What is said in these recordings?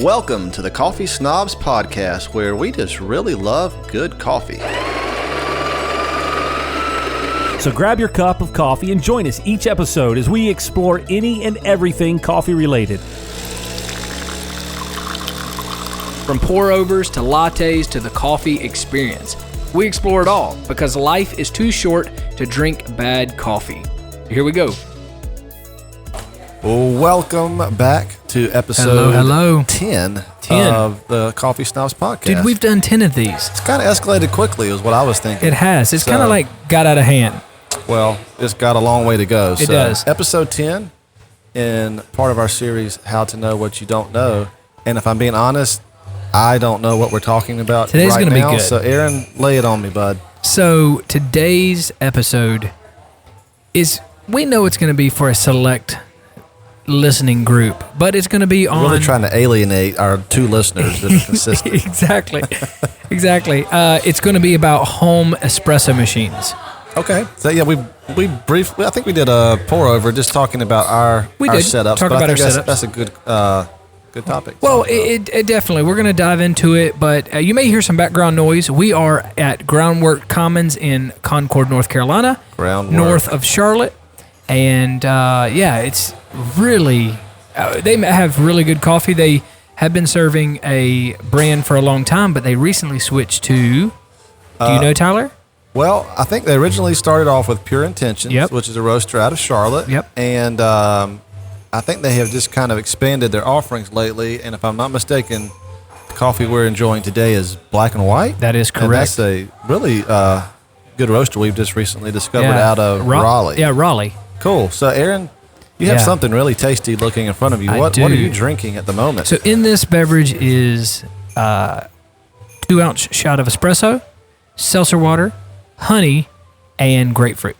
Welcome to the Coffee Snobs podcast, where we just really love good coffee. So grab your cup of coffee and join us each episode as we explore any and everything coffee related. From pour-overs to lattes to the coffee experience. We explore it all because life is too short to drink bad coffee. Here we go. Welcome back to episode 10 of the Coffee Snobs podcast. Dude, we've done 10 of these. It's kind of escalated quickly is what I was thinking. It has. It's kind of like got out of hand. Well, it's got a long way to go. It does. Episode 10 in part of our series, How to Know What You Don't Know. And if I'm being honest, I don't know what we're talking about Today's right gonna now. be good. So, Aaron, lay it on me, bud. So today's episode is, we know it's going to be for a select listening group, but it's going to be on... We're really trying to alienate our two listeners that are consistent. Exactly. It's going to be about home espresso machines. Okay. So, yeah, we briefly, I think we did a pour over just talking about our setups. Talk about our setups. That's a good topic. Well, it definitely. We're going to dive into it, but you may hear some background noise. We are at Groundwork Commons in Concord, North Carolina, north of Charlotte. And, it's really, they have really good coffee. They have been serving a brand for a long time, but they recently switched to, do you know, Tyler? Well, I think they originally started off with Pure Intentions, which is a roaster out of Charlotte. Yep. And I think they have just kind of expanded their offerings lately. And if I'm not mistaken, the coffee we're enjoying today is Black and White. That is correct. And that's a really good roaster we've just recently discovered out of Raleigh. Yeah, Raleigh. Cool. So, Aaron, you have something really tasty looking in front of you. What are you drinking at the moment? So, in this beverage is 2-ounce shot of espresso, seltzer water, honey, and grapefruit.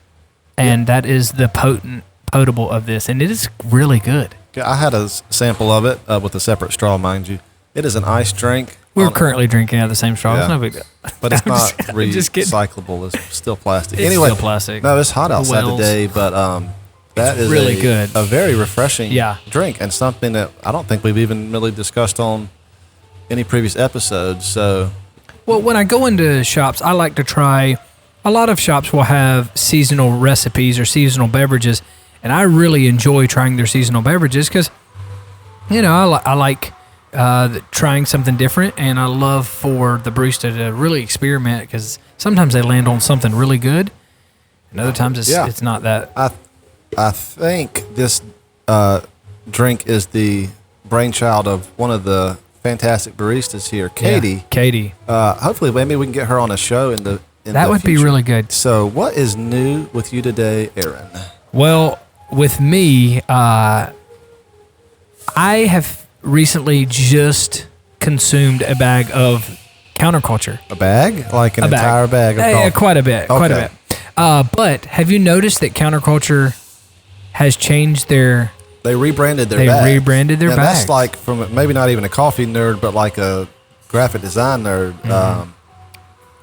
And that is the potable of this. And it is really good. Yeah, I had a sample of it with a separate straw, mind you. It is an iced drink. We're currently drinking out of the same straw. It's no big deal. But it's not recyclable. It's still plastic. It's still plastic. No, it's hot outside today, but that is really good. A very refreshing drink, and something that I don't think we've even really discussed on any previous episodes. So, well, when I go into shops, I like to try. A lot of shops will have seasonal recipes or seasonal beverages, and I really enjoy trying their seasonal beverages because, I like trying something different, and I love for the barista to really experiment because sometimes they land on something really good, and other times it's not that. I think this drink is the brainchild of one of the fantastic baristas here, Katie. Yeah, Katie. Hopefully, maybe we can get her on a show in the that would future. Be really good. So, what is new with you today, Aaron? Well, with me, I have recently just consumed a bag of counterculture. A bag? Like an entire bag of coffee? Quite a bit. Quite a bit. But have you noticed that counterculture has changed their... They rebranded their bag. They rebranded their bag. That's like from maybe not even a coffee nerd, but like a graphic design nerd. Mm-hmm.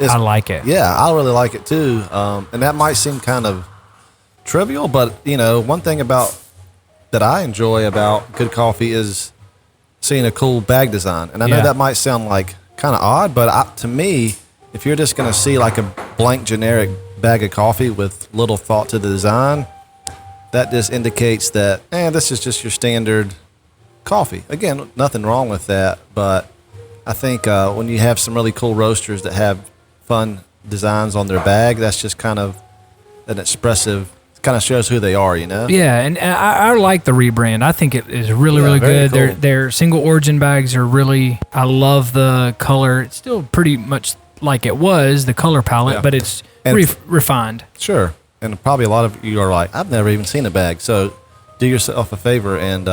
I like it. Yeah, I really like it too. And that might seem kind of trivial, but one thing that I enjoy about good coffee is seeing a cool bag design. And I know that might sound like kind of odd, but to me, if you're just going to see like a blank generic bag of coffee with little thought to the design, that just indicates that, this is just your standard coffee. Again, nothing wrong with that, but I think when you have some really cool roasters that have fun designs on their bag, that's just kind of an expressive, kind of shows who they are, Yeah, and I like the rebrand. I think it is really good. Cool. Their single origin bags are really, I love the color. It's still pretty much like it was, the color palette, but it's refined. Sure. And probably a lot of you are like, I've never even seen a bag. So do yourself a favor and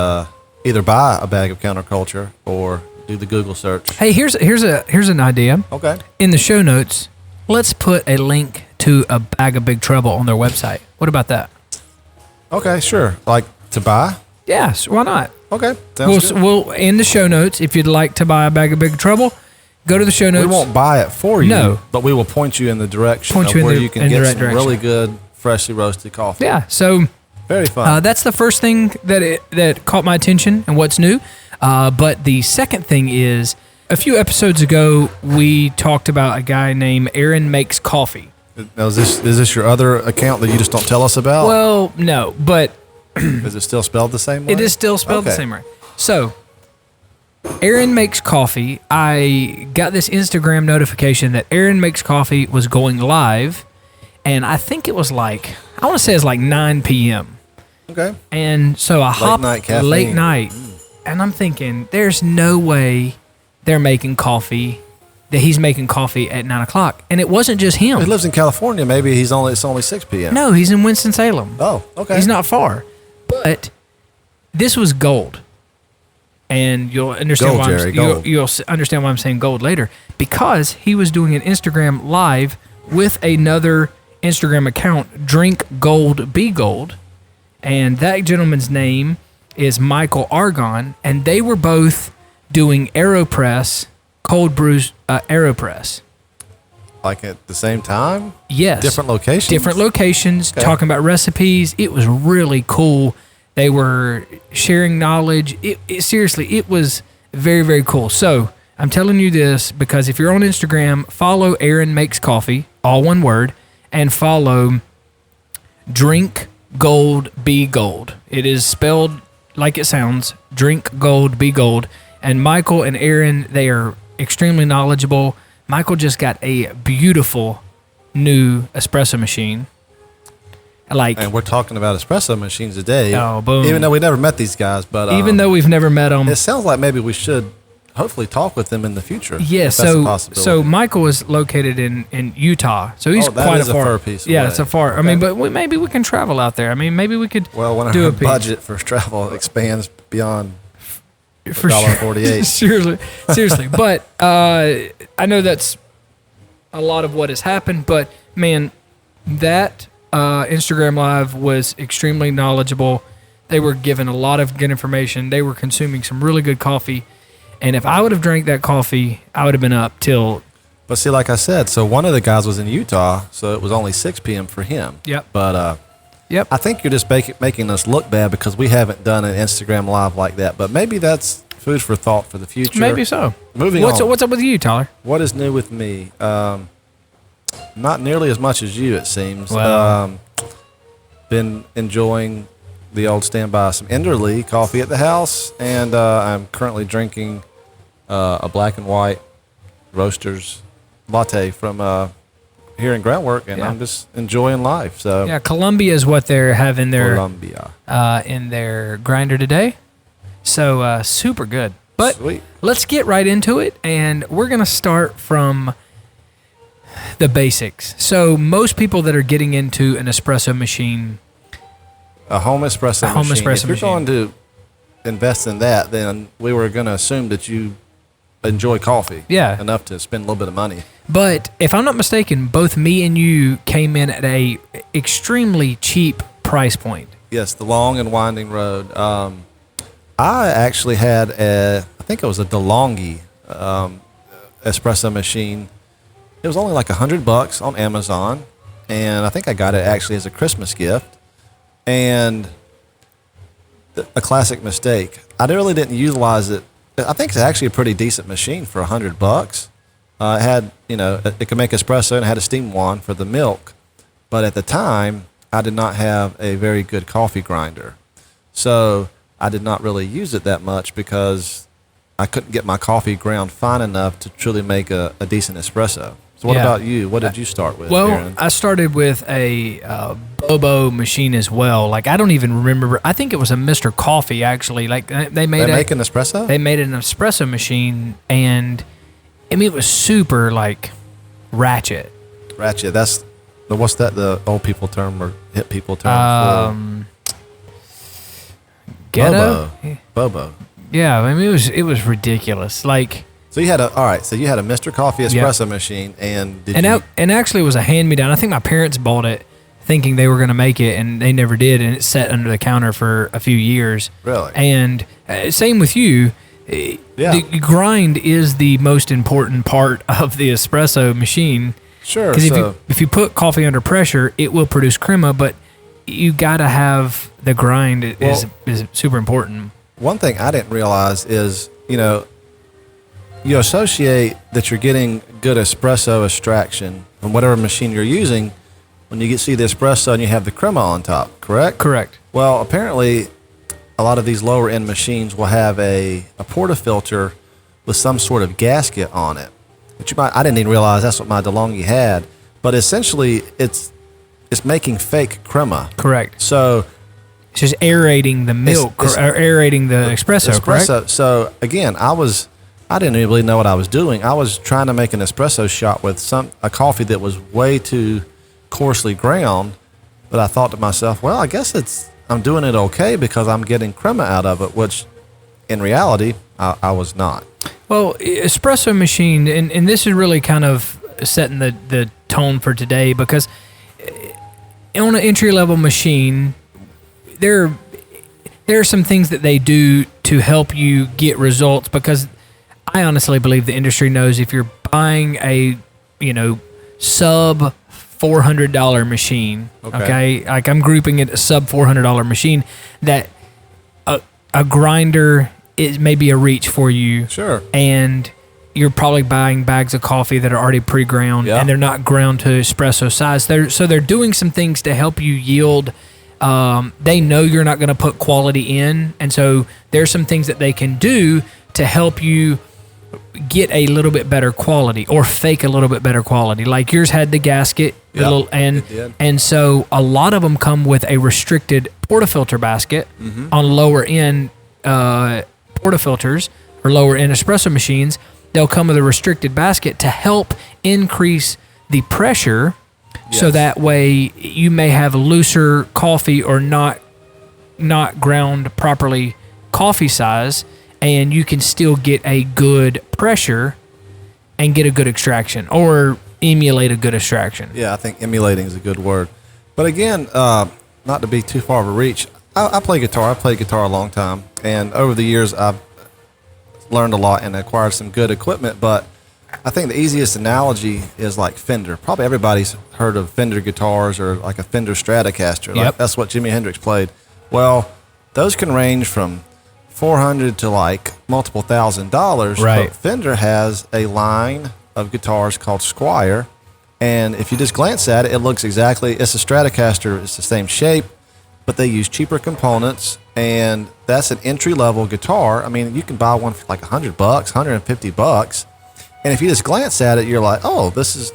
either buy a bag of counterculture or do the Google search. Hey, here's an idea. Okay. In the show notes, let's put a link to a bag of Big Trouble on their website. What about that? Okay, sure. Like to buy? Yes, why not? Okay. Sounds good. We'll in the show notes, if you'd like to buy a bag of Big Trouble, go to the show notes. We won't buy it for you, no, but we will point you in the direction of where you can get some really good freshly roasted coffee. Yeah, so very fun. That's the first thing that caught my attention and what's new. But the second thing is, a few episodes ago, we talked about a guy named Aaron Makes Coffee. Now, is this your other account that you just don't tell us about? Well, no, but is it still spelled the same way? it is still spelled the Okay. same way. So, Aaron Makes Coffee. I got this Instagram notification that Aaron Makes Coffee was going live, and I think it was like, I want to say it's like 9 p.m. Okay. And so I hopped night caffeine. late night, and I'm thinking, there's no way they're making coffee, that he's making coffee at 9 o'clock. And it wasn't just him. He lives in California. Maybe it's only 6 p.m. No, he's in Winston-Salem. Oh, okay. He's not far. But this was gold. And you'll understand Gold, Jerry, gold. You'll understand why I'm saying gold later. Because he was doing an Instagram live with another Instagram account, Drink Gold, Be Gold. And that gentleman's name is Michael Argon. And they were both doing AeroPress, cold brews AeroPress. Like at the same time? Yes. Different locations? Different locations, Okay. talking about recipes. It was really cool. They were sharing knowledge. Seriously, it was very, very cool. So I'm telling you this because if you're on Instagram, follow Aaron Makes Coffee, all one word, and follow Drink Gold, Be Gold. It is spelled like it sounds, Drink Gold, Be Gold. And Michael and Aaron, they are extremely knowledgeable. Michael just got a beautiful new espresso machine. And we're talking about espresso machines today. Oh, boom. Even though we never met these guys, but even though we've never met them, it sounds like maybe we should hopefully talk with them in the future. yeah. if that's a So possibility. Michael is located in Utah, so he's that quite is a a far far piece Yeah, away. it's a far. I Okay. mean, but maybe we can travel out there. I mean, maybe we could Well, when do our a piece. budget for travel expands beyond for sure. $1.48. seriously. But I know that's a lot of what has happened. But man, that Instagram Live was extremely knowledgeable. They were given a lot of good information. They were consuming some really good coffee. And if I would have drank that coffee, I would have been up till. But see, like I said, so one of the guys was in Utah, so it was only 6 p.m. for him. Yep. But Yep. I think you're just making us look bad because we haven't done an Instagram Live like that. But maybe that's food for thought for the future. Maybe so. Moving What's on. what's up with you, Tyler? What is new with me? Not nearly as much as you, it seems. Well. Been enjoying the old standby some Enderley coffee at the house, and I'm currently drinking a black and white roasters latte from here in Groundwork, and Yeah. I'm just enjoying life. So Yeah, Columbia is what they're having their Colombia, in their grinder today. So super good. But sweet. let's get right into it, and we're gonna start from the basics. So most people that are getting into an espresso machine, A home espresso home machine. espresso If you're machine. going to invest in that, then we were going to assume that you enjoy coffee. Yeah. Enough to spend a little bit of money. but if I'm not mistaken, both me and you came in at a extremely cheap price point. Yes, the long and winding road. I actually had I think it was a DeLonghi espresso machine. It was only like $100 on Amazon, and I think I got it actually as a Christmas gift. And a classic mistake. I really didn't utilize it. I think it's actually a pretty decent machine for $100. It had, it could make espresso and it had a steam wand for the milk. But at the time, I did not have a very good coffee grinder. So I did not really use it that much because I couldn't get my coffee ground fine enough to truly make a decent espresso. So what Yeah. about you? What did you start with, Well, Aaron? I started with a Bobo machine as well. Like I don't even remember. I think it was a Mr. Coffee actually. Like they made They make an espresso? They made an espresso machine, and I mean it was super like ratchet. Ratchet. What's that? The old people term or hip people term Ghetto. for Bobo. Yeah, I mean it was ridiculous. Like So you had a Mr. Coffee espresso machine, and and actually it was a hand me down. I think my parents bought it thinking they were going to make it, and they never did, and it sat under the counter for a few years. Really? And same with you. Yeah. The grind is the most important part of the espresso machine. Sure. Because So if you put coffee under pressure, it will produce crema, but you got to have the grind is super important. one thing I didn't realize is, you associate that you're getting good espresso extraction from whatever machine you're using when you see the espresso and you have the crema on top, correct? Correct. Well, apparently, a lot of these lower end machines will have a portafilter with some sort of gasket on it. Which I didn't even realize that's what my DeLonghi had. But essentially, it's making fake crema. Correct. So it's just aerating the milk or aerating the espresso, correct? So again, I didn't really know what I was doing. I was trying to make an espresso shot with a coffee that was way too coarsely ground. But I thought to myself, well, I guess I'm doing it okay because I'm getting crema out of it, which in reality, I was not. Well, espresso machine, and this is really kind of setting the tone for today, because on an entry-level machine, there are some things that they do to help you get results, because I honestly believe the industry knows if you're buying a, sub $400 machine, okay? Like I'm grouping it a sub $400 machine, that a grinder is maybe a reach for you. Sure. And you're probably buying bags of coffee that are already pre-ground, and they're not ground to espresso size. They're doing some things to help you yield. They know you're not going to put quality in, and so there's some things that they can do to help you get a little bit better quality or fake a little bit better quality. Like yours had the gasket, and so a lot of them come with a restricted portafilter basket on lower end portafilters or lower end espresso machines. They'll come with a restricted basket to help increase the pressure, so that way you may have looser coffee or not ground properly coffee size, and you can still get a good pressure and get a good extraction or emulate a good extraction. Yeah, I think emulating is a good word. But again, not to be too far of a reach, I play guitar. I played guitar a long time, and over the years I've learned a lot and acquired some good equipment. But I think the easiest analogy is like Fender. Probably everybody's heard of Fender guitars or like a Fender Stratocaster. Like that's what Jimi Hendrix played. Well, those can range from $400 to like multiple $1,000s. Right. But Fender has a line of guitars called Squire, and if you just glance at it, it looks it's a Stratocaster. It's the same shape, but they use cheaper components, and that's an entry-level guitar. I mean, you can buy one for like $100, $150, and if you just glance at it, you're like, oh, this is,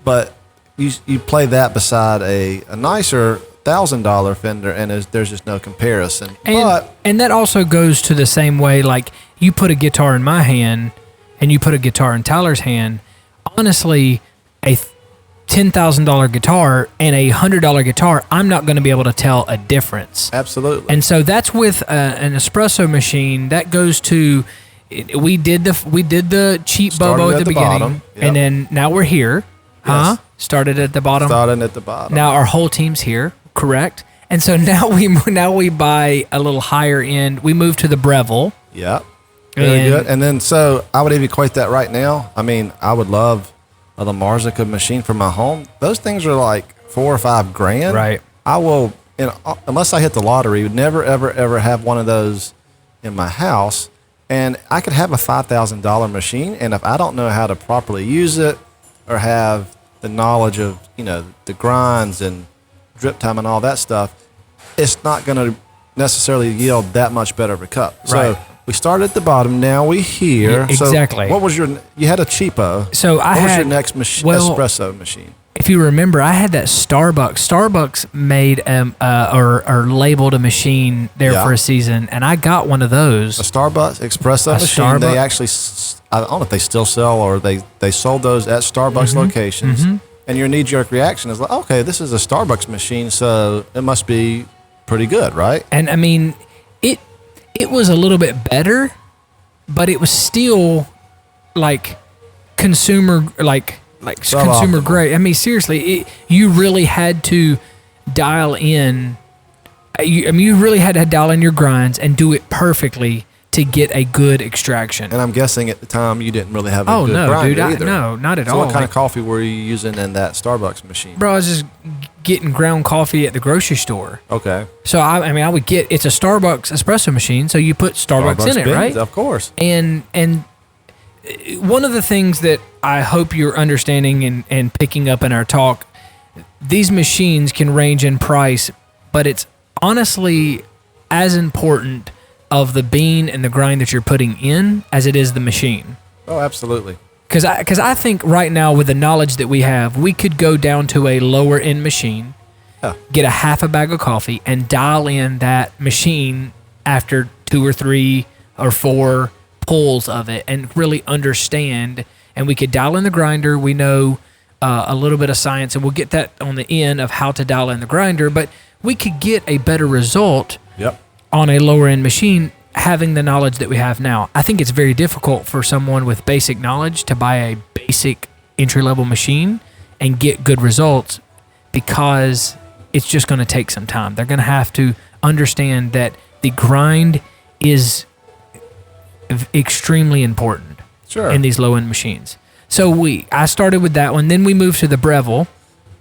but you play that beside a nicer $1,000 Fender, and there's just no comparison. And that also goes to the same way, like you put a guitar in my hand, and you put a guitar in Tyler's hand. Honestly, a $10,000 guitar and a $100 guitar, I'm not going to be able to tell a difference. Absolutely. And so that's with an espresso machine. That goes to we did the cheap Bobo at the beginning, and then now we're here. Yes. Started at the bottom. Starting at the bottom. Now our whole team's here, correct? And so now we buy a little higher end. We move to the Breville. Yeah. Very good. And then, so I would even equate that right now. I mean, I would love a La Marzica machine for my home. Those things are like $4,000 or $5,000. Right. I will, unless I hit the lottery, would never, ever, ever have one of those in my house. And I could have a $5,000 machine, and if I don't know how to properly use it or have the knowledge of, the grinds and drip time and all that stuff, it's not going to necessarily yield that much better of a cup. Right. So we started at the bottom. Now we here. Yeah, exactly. So what was you had a cheapo. So what was your next espresso machine? If you remember, I had that Starbucks. Starbucks made or labeled a machine there for a season, and I got one of those. A Starbucks espresso machine. They actually, I don't know if they still sell or they sold those at Starbucks locations. And your knee-jerk reaction is like, okay, this is a Starbucks machine, so it must be pretty good, right? And I mean, it was a little bit better, but it was still like consumer consumer grade. I mean, seriously, you really had to dial in. You really had to dial in your grinds and do it perfectly to get a good extraction. And I'm guessing at the time you didn't really have a good no, grinder dude, either. no, not at so all. what kind of coffee were you using in that Starbucks machine? Bro, I was just getting ground coffee at the grocery store. Okay. So I would get, it's a Starbucks espresso machine, so you put Starbucks in it, beans, right? Of course. And one of the things that I hope you're understanding and picking up in our talk, these machines can range in price, but it's honestly as important of the bean and the grind that you're putting in as it is the machine. Oh, absolutely. Because I think right now with the knowledge that we have, we could go down to a lower end machine, get a half a bag of coffee, and dial in that machine after 2 or 3 or 4 pulls of it and really understand. And we could dial in the grinder. We know a little bit of science, and we'll get that on the end of how to dial in the grinder. But we could get a better result on a lower end machine having the knowledge that we have now. I think it's very difficult for someone with basic knowledge to buy a basic entry level machine and get good results because it's just going to take some time. They're going to have to understand that the grind is extremely important in these low end machines. So I started with that one. Then we moved to the Breville.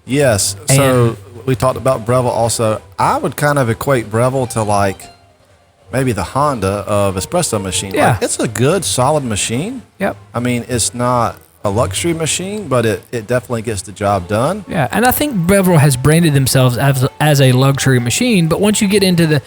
Yes. So we talked about Breville also. I would kind of equate Breville to like maybe the Honda of espresso machine. Yeah. Like, it's a good, solid machine. Yep. I mean, it's not a luxury machine, but it definitely gets the job done. Yeah, and I think Beaver has branded themselves as a luxury machine. But once you get into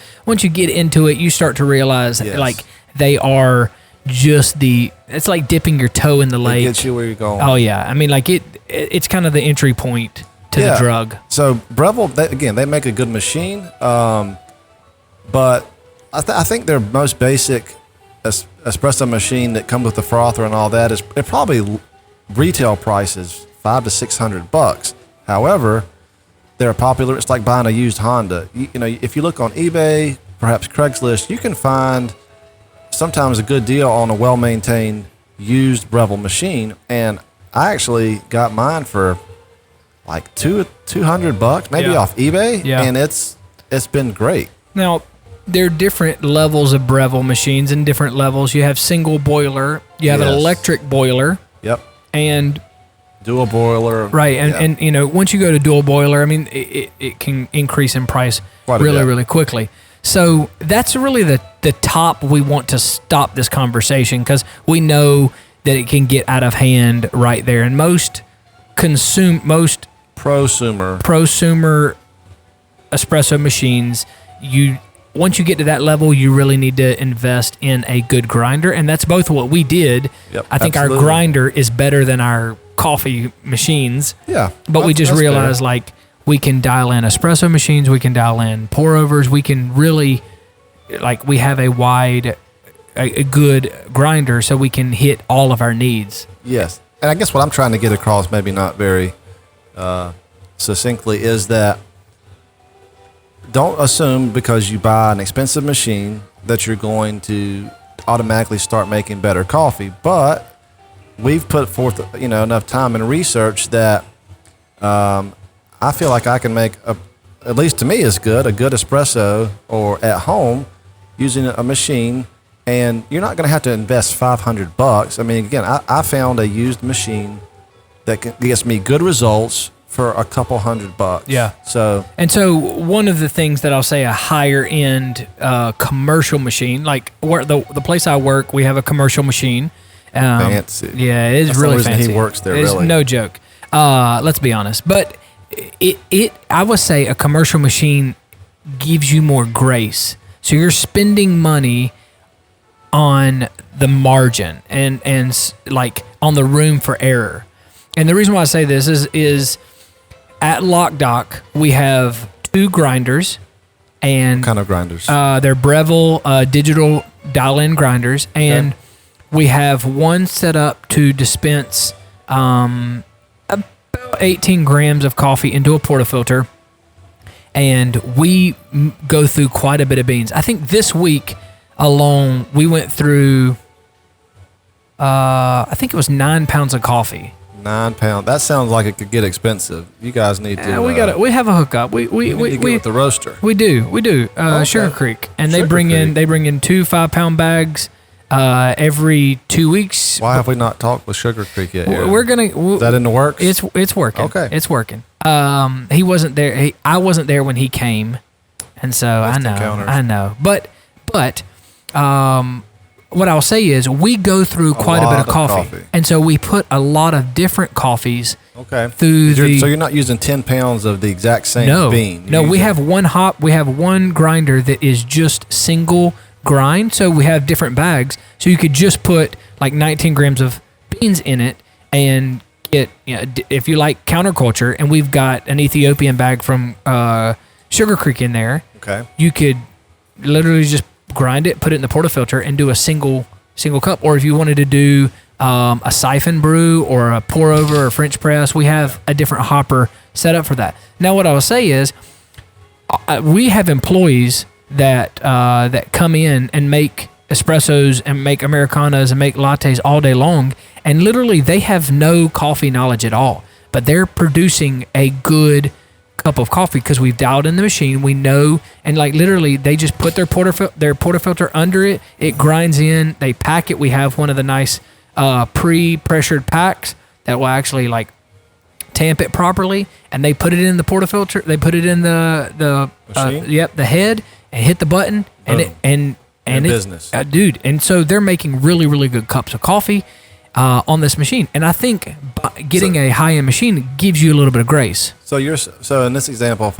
it, you start to realize like they are just it's like dipping your toe in the lake. It gets you where you're going. Oh yeah, I mean like it's kind of the entry point to the drug. So Breville, they make a good machine, but I think their most basic espresso machine that comes with the frother and all that it probably retail prices $500 to $600. However, they're popular. It's like buying a used Honda. You know, if you look on eBay, perhaps Craigslist, you can find sometimes a good deal on a well-maintained used Breville machine. And I actually got mine for like $200, maybe off eBay. Yeah. And it's been great. Now, there are different levels of Breville machines and different levels. You have single boiler, you have an electric boiler. Yep. And dual boiler. Right. And you know, once you go to dual boiler, I mean, it can increase in price really quickly. So that's really the top we want to stop this conversation because we know that it can get out of hand right there. And most prosumer espresso machines, once you get to that level, you really need to invest in a good grinder. And that's both what we did. Yep, I think our grinder is better than our coffee machines. Yeah. But we just realized like we can dial in espresso machines, we can dial in pour overs, we can really, like we have a good grinder so we can hit all of our needs. Yes. And I guess what I'm trying to get across, maybe not very succinctly, is that don't assume because you buy an expensive machine that you're going to automatically start making better coffee. But we've put forth, enough time and research that I feel like I can make at least to me is good, a good espresso or at home using a machine, and you're not going to have to invest $500. I mean, again, I found a used machine that gets me good results for a couple $100. Yeah. So one of the things that I'll say a higher end commercial machine, like where the place I work, we have a commercial machine. Fancy. Yeah, it is That's really the reason fancy. He works there. It's really, no joke. Let's be honest, but I would say a commercial machine gives you more grace. So you're spending money on the margin and like on the room for error. And the reason why I say this is at Lock Dock, we have 2 grinders. And what kind of grinders? They're Breville digital dial-in grinders. And we have one set up to dispense about 18 grams of coffee into a portafilter. And we go through quite a bit of beans. I think this week alone, we went through, I think it was 9 pounds of coffee. £9. That sounds like it could get expensive. You guys need to. We have a hookup. We get with the roaster. We do. Okay. Sugar Creek, and they bring in 2 5-pound bags every 2 weeks. Why have we not talked with Sugar Creek yet? We're gonna. Is that in the works? It's working. Okay, it's working. He wasn't there. I wasn't there when he came, and so I know. But what I'll say is we go through quite a bit of coffee, and so we put a lot of different coffees. Okay. Through so you're not using 10 pounds of the exact same bean. We have one hop. We have one grinder that is just single grind. So we have different bags. So you could just put like 19 grams of beans in it and get, if you like counterculture, and we've got an Ethiopian bag from Sugar Creek in there. Okay. You could literally just grind it, put it in the portafilter, and do a single cup. Or if you wanted to do a siphon brew or a pour over or French press, we have a different hopper set up for that. Now, what I will say is, we have employees that come in and make espressos and make Americanas and make lattes all day long, and literally they have no coffee knowledge at all, but they're producing a good cup of coffee because we've dialed in the machine. We know, and like literally they just put their portafilter under it. It grinds in. They pack it. We have one of the nice pre-pressured packs that will actually like tamp it properly, and they put it in the portafilter. They put it in the the head, and hit the button, and business, dude. And so they're making really, really good cups of coffee on this machine. And I think getting a high-end machine gives you a little bit of grace. So in this example,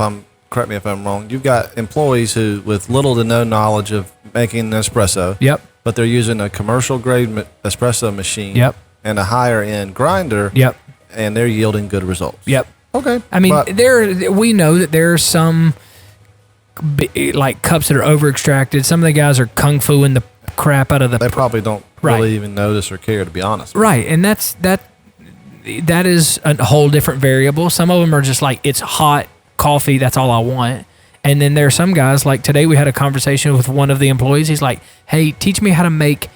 correct me if I'm wrong, you've got employees who with little to no knowledge of making an espresso. Yep. But they're using a commercial grade espresso machine. Yep. And a higher end grinder. Yep. And they're yielding good results. Yep. Okay. I mean, we know that there are some like cups that are over extracted. Some of the guys are kung fu-ing the crap out of the. They probably don't really even notice or care, to be honest. Right, and that is a whole different variable. Some of them are just like, it's hot coffee, that's all I want. And then there are some guys, like today we had a conversation with one of the employees. He's like, hey, teach me how to make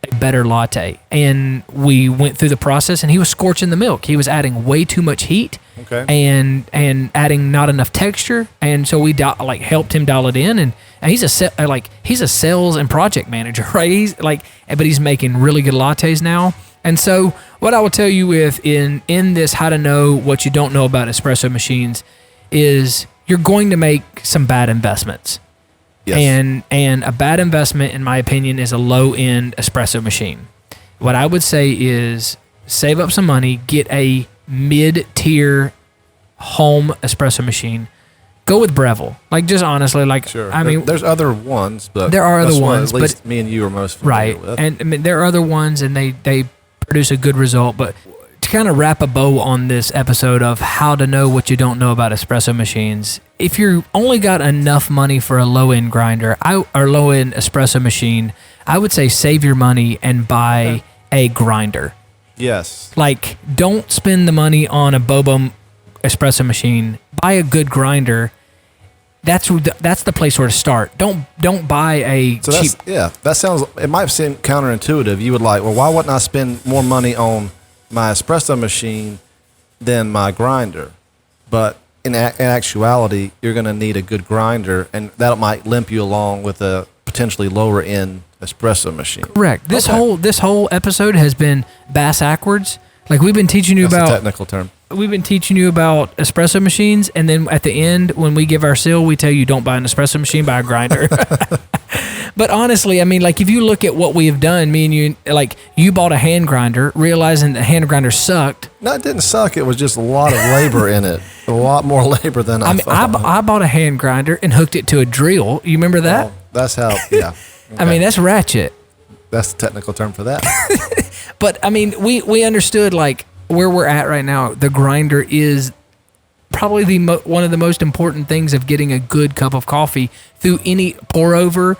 a better latte. And we went through the process, and he was scorching the milk. He was adding way too much heat. Okay. And adding not enough texture, and so we helped him dial it in, and he's a sales and project manager, right? But he's making really good lattes now. And so what I will tell you in this how to know what you don't know about espresso machines is you're going to make some bad investments. Yes. And a bad investment, in my opinion, is a low end espresso machine. What I would say is save up some money, get a mid-tier home espresso machine. Go with Breville. Like, just honestly, like, sure. I mean, there's other ones, but there are other ones, at least me and you are most familiar with. And I mean, there are other ones, and they produce a good result. But to kind of wrap a bow on this episode of how to know what you don't know about espresso machines, if you're only got enough money for a low-end grinder or low-end espresso machine, I would say save your money and buy a grinder. Yes. Like, don't spend the money on a Bobo espresso machine. Buy a good grinder. That's the place where to start. Don't buy a cheap. That sounds. It might seem counterintuitive. You would like, well, why wouldn't I spend more money on my espresso machine than my grinder? But in actuality, you're going to need a good grinder, and that might limp you along with a potentially lower end espresso machine. Correct. This whole episode has been bass-ackwards. Like, we've been teaching you That's a technical term. We've been teaching you about espresso machines, and then at the end, when we give our seal, we tell you don't buy an espresso machine, buy a grinder. But honestly, I mean, like, if you look at what we have done, me and you, like, you bought a hand grinder, realizing the hand grinder sucked. No, it didn't suck. It was just a lot of labor in it. A lot more labor than I thought. I bought a hand grinder and hooked it to a drill. You remember that? Oh, that's how, yeah. Okay. I mean, that's ratchet. That's the technical term for that. But, I mean, we understood, like, where we're at right now. The grinder is probably one of the most important things of getting a good cup of coffee through any pour over,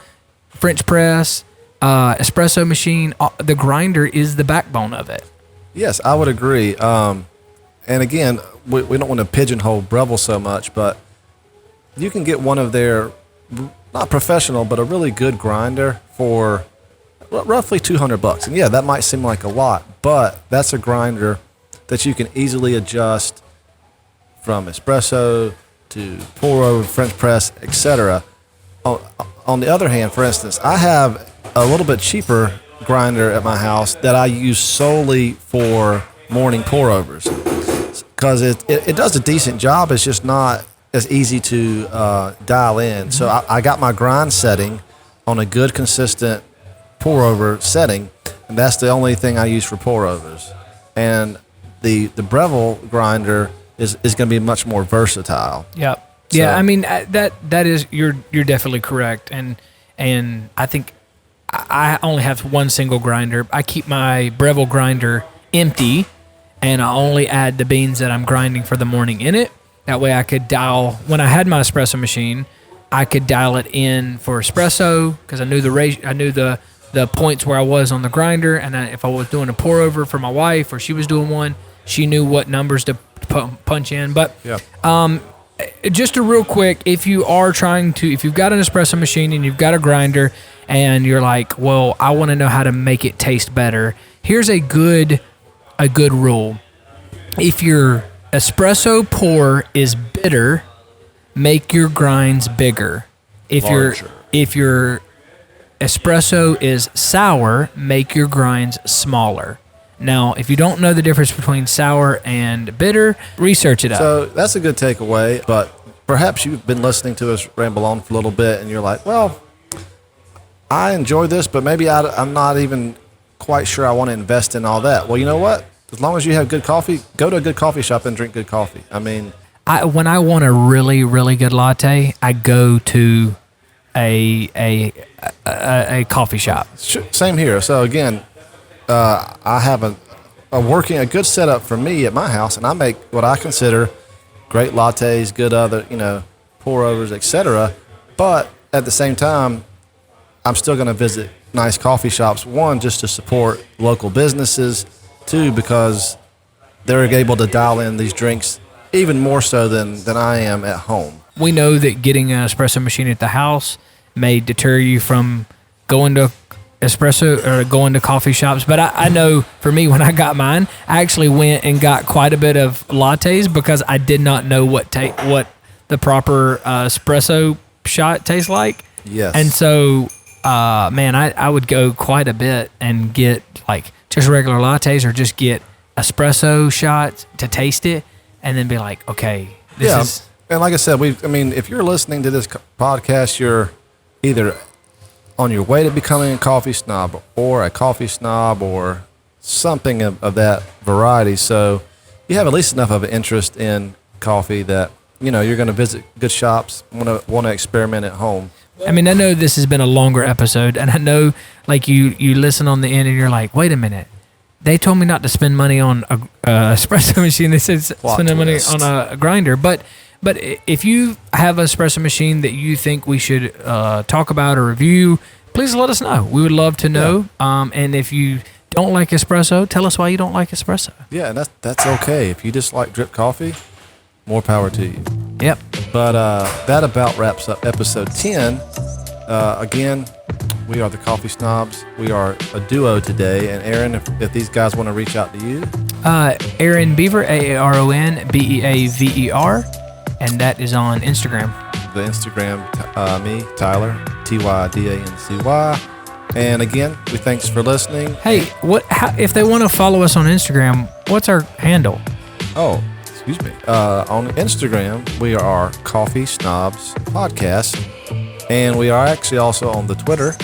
French press, espresso machine. The grinder is the backbone of it. Yes, I would agree. And again, we don't want to pigeonhole Breville so much, but you can get one of their, not professional, but a really good grinder for roughly $200. And yeah, that might seem like a lot, but that's a grinder that you can easily adjust from espresso to pour over, French press, etc. On the other hand, for instance, I have a little bit cheaper grinder at my house that I use solely for morning pour overs because it does a decent job. It's just not as easy to dial in. So I got my grind setting on a good, consistent pour over setting, and that's the only thing I use for pour overs. And the Breville grinder is going to be much more versatile. Yep. So, yeah, I mean that is you're definitely correct, and I think I only have one single grinder. I keep my Breville grinder empty, and I only add the beans that I'm grinding for the morning in it. That way I could dial, when I had my espresso machine, I could dial it in for espresso because I knew the points where I was on the grinder, and if I was doing a pour over for my wife or she was doing one, she knew what numbers to punch in. But just a real quick, if you've got an espresso machine and you've got a grinder and you're like, well, I want to know how to make it taste better, here's a good rule. If your espresso pour is bitter, make your grinds bigger. If your espresso is sour, make your grinds smaller. Now, if you don't know the difference between sour and bitter, research it up. So that's a good takeaway, but perhaps you've been listening to us ramble on for a little bit and you're like, well, I enjoy this, but maybe I'm not even quite sure I want to invest in all that. Well, you know what? As long as you have good coffee, go to a good coffee shop and drink good coffee. I mean, when I want a really, really good latte, I go to a coffee shop. Same here. So again, I have a good setup for me at my house, and I make what I consider great lattes, good other, pour overs, etc. But at the same time, I'm still going to visit nice coffee shops. One, just to support local businesses. Two, because they're able to dial in these drinks even more so than I am at home. We know that getting an espresso machine at the house may deter you from going to espresso or going to coffee shops, but I know for me, when I got mine, I actually went and got quite a bit of lattes because I did not know what the proper espresso shot tastes like. Yes. And so, I would go quite a bit and get like just regular lattes or just get espresso shots to taste it and then be like, okay, this is... And like I said, if you're listening to this podcast, you're either on your way to becoming a coffee snob or a coffee snob or something of that variety. So you have at least enough of an interest in coffee that, you're going to visit good shops, want to experiment at home. I mean, I know this has been a longer episode, and I know, like, you listen on the end and you're like, wait a minute. They told me not to spend money on a espresso machine. They said spend money on a grinder. But if you have an espresso machine that you think we should talk about or review, please let us know. We would love to know. Yeah. And if you don't like espresso, tell us why you don't like espresso. Yeah, and that's okay. If you just like drip coffee, more power to you. Yep. But that about wraps up episode 10. Again, we are the Coffee Snobs. We are a duo today. And Aaron, if these guys want to reach out to you. Aaron Beaver, Aaron Beaver. And that is on Instagram. The Instagram, me, Tyler, TYDANCY. And again, we thanks for listening. Hey, if they want to follow us on Instagram, what's our handle? Oh, excuse me. On Instagram, we are Coffee Snobs Podcast. And we are actually also on the Twitter.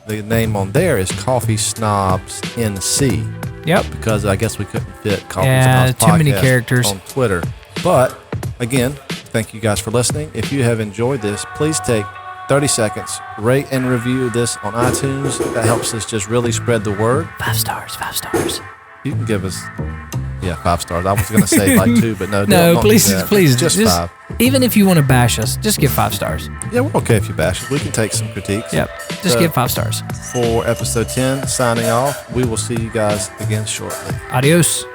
The name on there is Coffee Snobs NC. Yep. Because I guess we couldn't fit Coffee Snobs Podcast too many characters on Twitter. But again, thank you guys for listening. If you have enjoyed this, please take 30 seconds, rate and review this on iTunes. That helps us just really spread the word. 5 stars. You can give us, 5 stars. I was going to say like 2, but no. No, please, just 5. Even if you want to bash us, just give 5 stars. Yeah, we're okay if you bash us. We can take some critiques. Yep, just give 5 stars. For episode 10, signing off. We will see you guys again shortly. Adios.